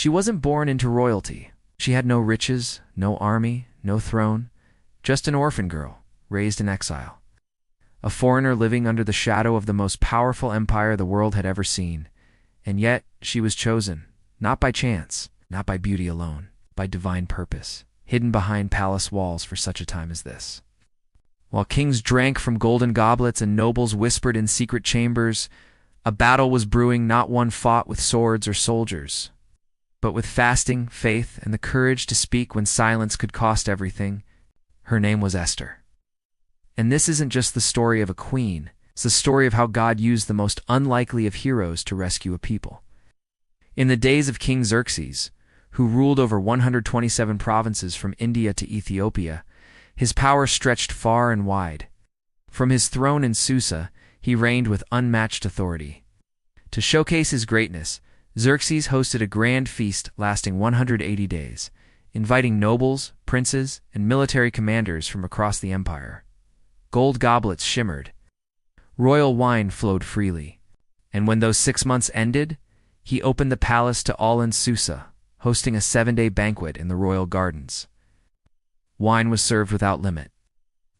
She wasn't born into royalty. She had no riches, no army, no throne, just an orphan girl, raised in exile. A foreigner living under the shadow of the most powerful empire the world had ever seen. And yet, she was chosen, not by chance, not by beauty alone, by divine purpose, hidden behind palace walls for such a time as this. While kings drank from golden goblets and nobles whispered in secret chambers, a battle was brewing, not one fought with swords or soldiers, but with fasting, faith, and the courage to speak when silence could cost everything. Her name was Esther. And this isn't just the story of a queen, it's the story of how God used the most unlikely of heroes to rescue a people. In the days of King Xerxes, who ruled over 127 provinces from India to Ethiopia, his power stretched far and wide. From his throne in Susa, he reigned with unmatched authority. To showcase his greatness, Xerxes hosted a grand feast lasting 180 days, inviting nobles, princes, and military commanders from across the empire. Gold goblets shimmered. Royal wine flowed freely. And when those 6 months ended, he opened the palace to all in Susa, hosting a 7-day banquet in the royal gardens. Wine was served without limit.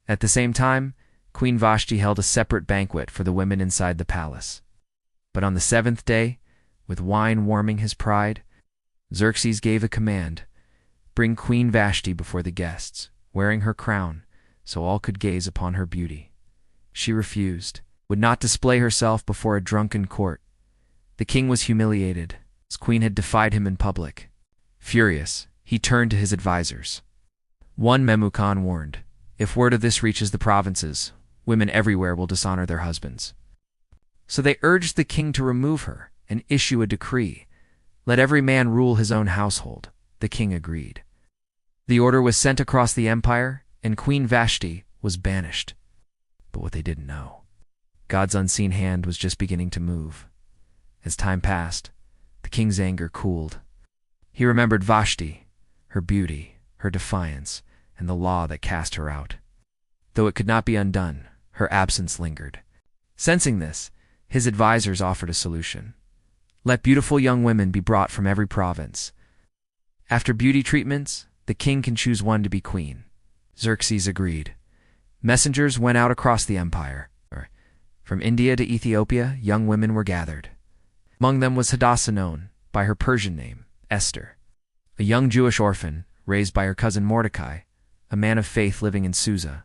At the same time, Queen Vashti held a separate banquet for the women inside the palace. But on the 7th day, with wine warming his pride, Xerxes gave a command: bring Queen Vashti before the guests, wearing her crown, so all could gaze upon her beauty. She refused, would not display herself before a drunken court. The king was humiliated. His queen had defied him in public. Furious, he turned to his advisors. One Memucan warned, if word of this reaches the provinces, women everywhere will dishonor their husbands. So they urged the king to remove her and issue a decree. Let every man rule his own household. The king agreed. The order was sent across the empire, and Queen Vashti was banished. But what they didn't know, God's unseen hand was just beginning to move. As time passed, the king's anger cooled. He remembered Vashti, her beauty, her defiance, and the law that cast her out. Though it could not be undone, her absence lingered. Sensing this, his advisors offered a solution. Let beautiful young women be brought from every province. After beauty treatments, the king can choose one to be queen. Xerxes agreed. Messengers went out across the empire. From India to Ethiopia, young women were gathered. Among them was Hadassah, known by her Persian name, Esther, a young Jewish orphan raised by her cousin Mordecai, a man of faith living in Susa.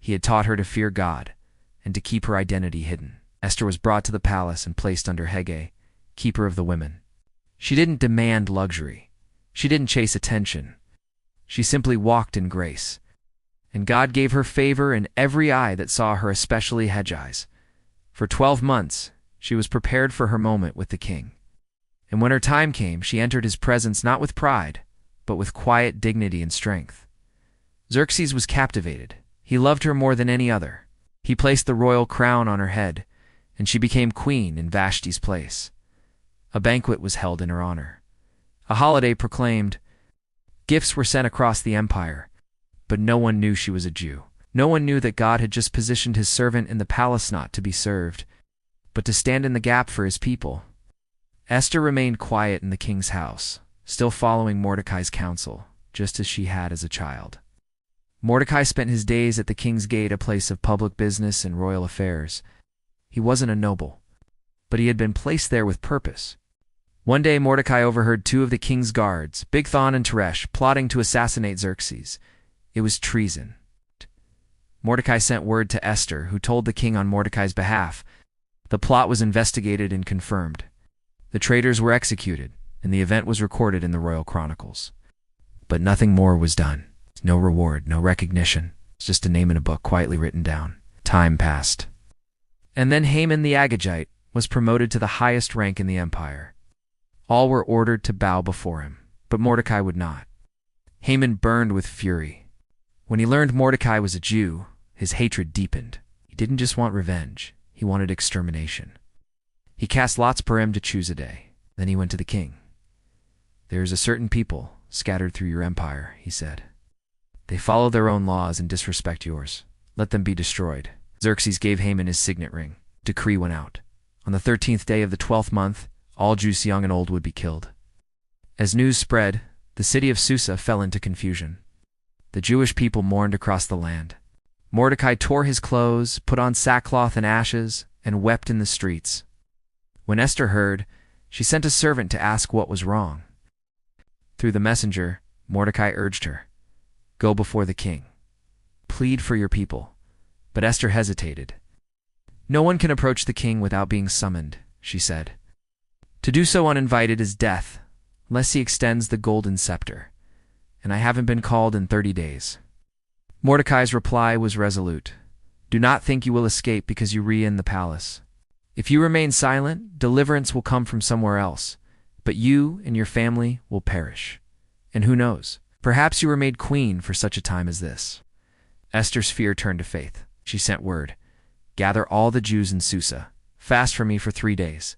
He had taught her to fear God and to keep her identity hidden. Esther was brought to the palace and placed under Hege, keeper of the women. She didn't demand luxury. She didn't chase attention. She simply walked in grace. And God gave her favor in every eye that saw her, especially Hege's. For 12 months, she was prepared for her moment with the king. And when her time came, she entered his presence not with pride, but with quiet dignity and strength. Xerxes was captivated. He loved her more than any other. He placed the royal crown on her head, and she became queen in Vashti's place. A banquet was held in her honor. A holiday proclaimed. Gifts were sent across the empire, but no one knew she was a Jew. No one knew that God had just positioned his servant in the palace not to be served, but to stand in the gap for his people. Esther remained quiet in the king's house, still following Mordecai's counsel, just as she had as a child. Mordecai spent his days at the king's gate, a place of public business and royal affairs. He wasn't a noble, but he had been placed there with purpose. One day Mordecai overheard 2 of the king's guards, Bigthan and Teresh, plotting to assassinate Xerxes. It was treason. Mordecai sent word to Esther, who told the king on Mordecai's behalf. The plot was investigated and confirmed. The traitors were executed, and the event was recorded in the royal chronicles. But nothing more was done. No reward, no recognition. It's just a name in a book quietly written down. Time passed. And then Haman the Agagite was promoted to the highest rank in the empire. All were ordered to bow before him, but Mordecai would not. Haman burned with fury. When he learned Mordecai was a Jew, his hatred deepened. He didn't just want revenge, he wanted extermination. He cast lots per him to choose a day. Then he went to the king. There is a certain people scattered through your empire, he said. They follow their own laws and disrespect yours. Let them be destroyed. Xerxes gave Haman his signet ring. Decree went out. On the 13th day of the 12th month, all Jews young and old would be killed. As news spread, the city of Susa fell into confusion. The Jewish people mourned across the land. Mordecai tore his clothes, put on sackcloth and ashes, and wept in the streets. When Esther heard, she sent a servant to ask what was wrong. Through the messenger, Mordecai urged her, "Go before the king. Plead for your people." But Esther hesitated. "No one can approach the king without being summoned," she said. "To do so uninvited is death, unless he extends the golden scepter, and I haven't been called in 30 days. Mordecai's reply was resolute. "Do not think you will escape because you re-in the palace. If you remain silent, deliverance will come from somewhere else, but you and your family will perish. And who knows, perhaps you were made queen for such a time as this." Esther's fear turned to faith. She sent word, "Gather all the Jews in Susa, fast for me for 3 days.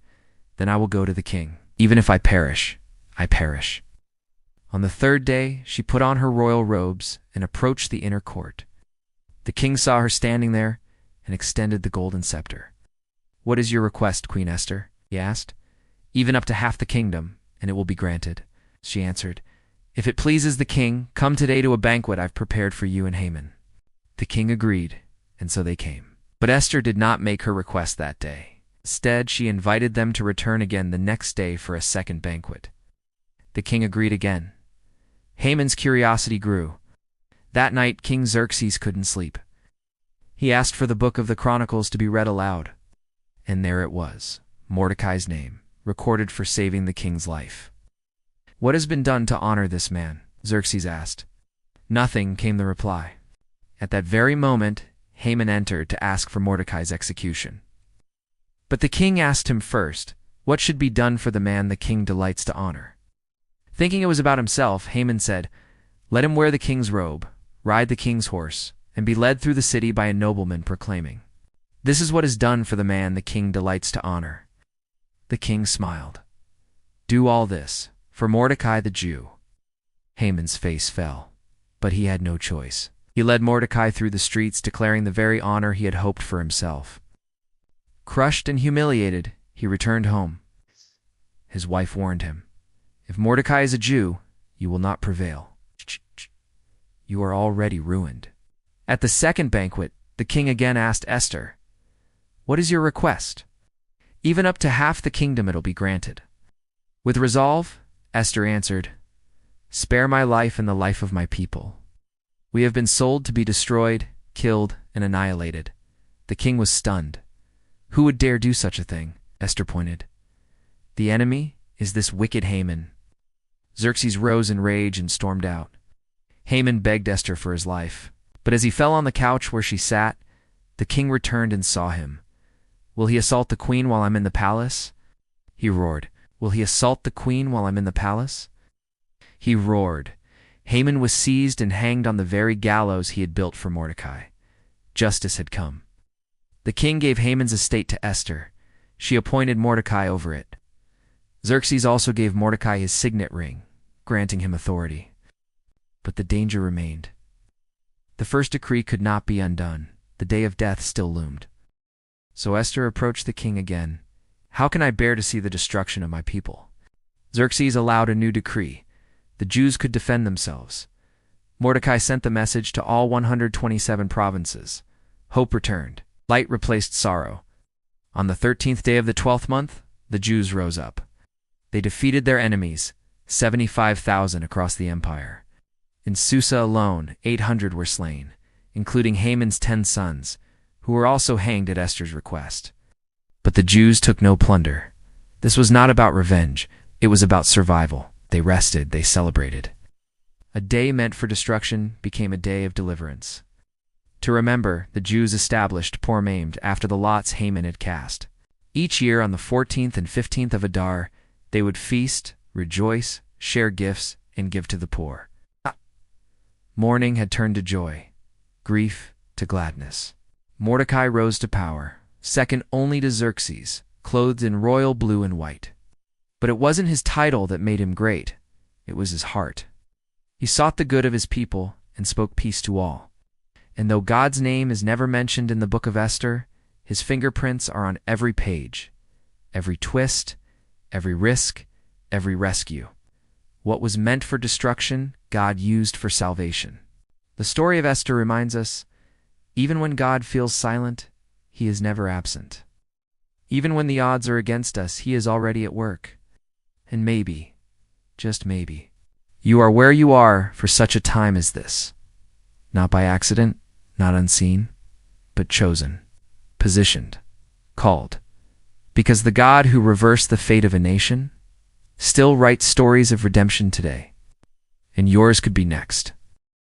Then I will go to the king. Even if I perish, I perish." On the 3rd day, she put on her royal robes and approached the inner court. The king saw her standing there and extended the golden scepter. "What is your request, Queen Esther?" he asked. "Even up to half the kingdom, and it will be granted," she answered. "If it pleases the king, come today to a banquet I've prepared for you and Haman." The king agreed, and so they came. But Esther did not make her request that day. Instead, she invited them to return again the next day for a second banquet. The king agreed again. Haman's curiosity grew. That night, King Xerxes couldn't sleep. He asked for the book of the Chronicles to be read aloud. And there it was, Mordecai's name, recorded for saving the king's life. "What has been done to honor this man?" Xerxes asked. "Nothing," came the reply. At that very moment, Haman entered to ask for Mordecai's execution. But the king asked him first, what should be done for the man the king delights to honor? Thinking it was about himself, Haman said, "Let him wear the king's robe, ride the king's horse, and be led through the city by a nobleman proclaiming, 'This is what is done for the man the king delights to honor.'" The king smiled. "Do all this for Mordecai the Jew." Haman's face fell, but he had no choice. He led Mordecai through the streets, declaring the very honor he had hoped for himself. Crushed and humiliated, he returned home. His wife warned him, "If Mordecai is a Jew, you will not prevail. You are already ruined." At the second banquet, the king again asked Esther, "What is your request?" "Even up to half the kingdom it'll be granted." With resolve, Esther answered, "Spare my life and the life of my people. We have been sold to be destroyed, killed, and annihilated." The king was stunned. "Who would dare do such a thing?" Esther pointed. "The enemy is this wicked Haman." Xerxes rose in rage and stormed out. Haman begged Esther for his life, but as he fell on the couch where she sat, the king returned and saw him. "Will he assault the queen while I'm in the palace?" he roared. "Will he assault the queen while I'm in the palace?" He roared. Haman was seized and hanged on the very gallows he had built for Mordecai. Justice had come. The king gave Haman's estate to Esther. She appointed Mordecai over it. Xerxes also gave Mordecai his signet ring, granting him authority. But the danger remained. The first decree could not be undone. The day of death still loomed. So Esther approached the king again. "How can I bear to see the destruction of my people?" Xerxes allowed a new decree. The Jews could defend themselves. Mordecai sent the message to all 127 provinces. Hope returned. Light replaced sorrow. On the 13th day of the 12th month, the Jews rose up. They defeated their enemies, 75,000 across the empire. In Susa alone, 800 were slain, including Haman's 10 sons, who were also hanged at Esther's request. But the Jews took no plunder. This was not about revenge. It was about survival. They rested, they celebrated. A day meant for destruction became a day of deliverance. To remember, the Jews established Purim aimed after the lots Haman had cast. Each year on the 14th and 15th of Adar, they would feast, rejoice, share gifts, and give to the poor. Mourning had turned to joy, grief to gladness. Mordecai rose to power, second only to Xerxes, clothed in royal blue and white. But it wasn't his title that made him great. It was his heart. He sought the good of his people and spoke peace to all. And though God's name is never mentioned in the Book of Esther, his fingerprints are on every page, every twist, every risk, every rescue. What was meant for destruction, God used for salvation. The story of Esther reminds us, even when God feels silent, he is never absent. Even when the odds are against us, he is already at work. And maybe, just maybe, you are where you are for such a time as this. Not by accident, not unseen, but chosen, positioned, called. Because the God who reversed the fate of a nation still writes stories of redemption today. And yours could be next.